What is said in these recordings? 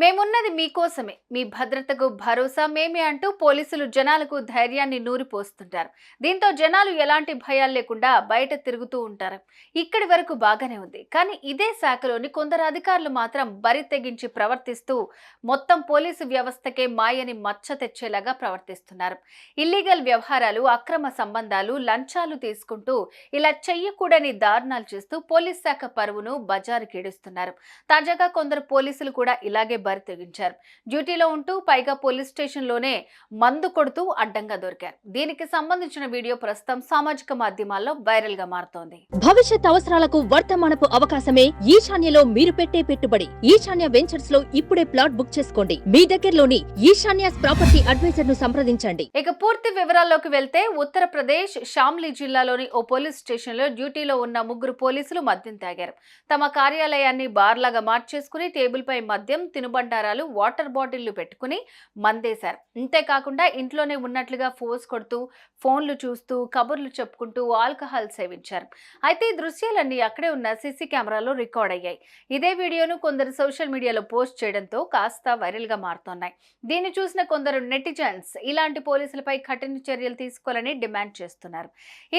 మేమున్నది మీకోసమే, మీ భద్రతకు భరోసా మేమే అంటూ పోలీసులు జనాలకు ధైర్యాన్ని నూరిపోస్తుంటారు. దీంతో జనాలు ఎలాంటి భయాలు లేకుండా బయట తిరుగుతూ ఉంటారు. ఇక్కడి వరకు బాగానే ఉంది. కానీ ఇదే శాఖలోని కొందరు అధికారులు మాత్రం బరి తెగించి ప్రవర్తిస్తూ మొత్తం పోలీసు వ్యవస్థకే మాయని మచ్చ తెచ్చేలాగా ప్రవర్తిస్తున్నారు. ఇల్లీగల్ వ్యవహారాలు, అక్రమ సంబంధాలు, లంచాలు తీసుకుంటూ ఇలా చెయ్యకూడని దారుణాలు చేస్తూ పోలీస్ శాఖ పరువును బజారుకీడుస్తున్నారు. తాజాగా కొందరు పోలీసులు కూడా ఇలాగే బరి తెగించారు. డ్యూటీలో ఉంటూ పైగా పోలీస్ స్టేషన్ లోనే మందు కొడుతూ అడ్డంగా దొరికారు. దీనికి సంబంధించిన వీడియో ప్రస్తుతం సామాజిక మాధ్యమాల్లో వైరల్ గా మారుతోంది. భవిష్యత్ అవసరాలకు వర్తమానపు అవకాశమే ఈశాన్యలో మీరు పెట్టే పెట్టుబడి. ఈశాన్య వెంచర్స్ లో ఇప్పుడే ప్లాట్ బుక్ చేసుకోండి. మీ దగ్గరలోని ఈశాన్య ప్రాపర్టీ అడ్వైజర్ ను సంప్రదించండి. ఇక పూర్తి వివరాల్లోకి వెళ్తే ఉత్తరప్రదేశ్ షామ్లీ జిల్లాలోని ఓ పోలీస్ స్టేషన్ లో డ్యూటీలో ఉన్న ముగ్గురు పోలీసులు మద్యం తాగారు. తమ కార్యాలయాన్ని బార్ లాగా మార్చేసుకుని టేబుల్ పై మద్యం, తినుబండారాలు, వాటర్ బాటిళ్లు పెట్టుకుని మందేశారు. ఇంతేకాకుండా ఇంట్లోనే ఉన్నట్లుగా ఫోర్స్ కొడుతూ, ఫోన్లు చూస్తూ, కబుర్లు చెప్పుకుంటూ ఆల్కహాల్ సేవించారు. అయితే ఈ దృశ్యాలన్నీ అక్కడే ఉన్న సీసీ కెమెరాలో రికార్డ్ అయ్యాయి. ఇదే వీడియోను కొందరు సోషల్ మీడియాలో పోస్ట్ చేయడంతో కాస్త వైరల్ గా మారుతున్నాయి. దీన్ని చూసిన కొందరు నెటిజన్స్ ఇలాంటి పోలీసులపై కఠిన చర్యలు తీసుకోవాలని డిమాండ్ చేస్తున్నారు.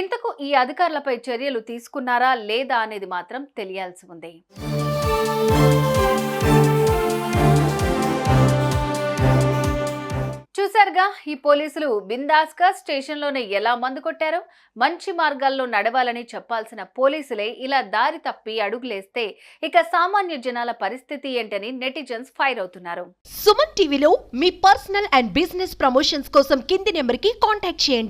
ఇంతకు ఈ అధికారులపై చర్యలు తీసుకున్నారా లేదా అనేది మాత్రం తెలియాల్సి ఉంది. చూసారుగా, ఈ పోలీసులు బిందాస్గా స్టేషన్లోనే ఎలా మందు కొట్టారో. మంచి మార్గాల్లో నడవాలని చెప్పాల్సిన పోలీసులే ఇలా దారి తప్పి అడుగులేస్తే ఇక సామాన్య జనాల పరిస్థితి ఏంటని నెటిజన్స్ ఫైర్ అవుతున్నారు. సుమన్ టీవీలో మీ పర్సనల్ అండ్ బిజినెస్ ప్రమోషన్స్ కోసం కింది నెంబర్కి కాంటాక్ట్ చేయండి.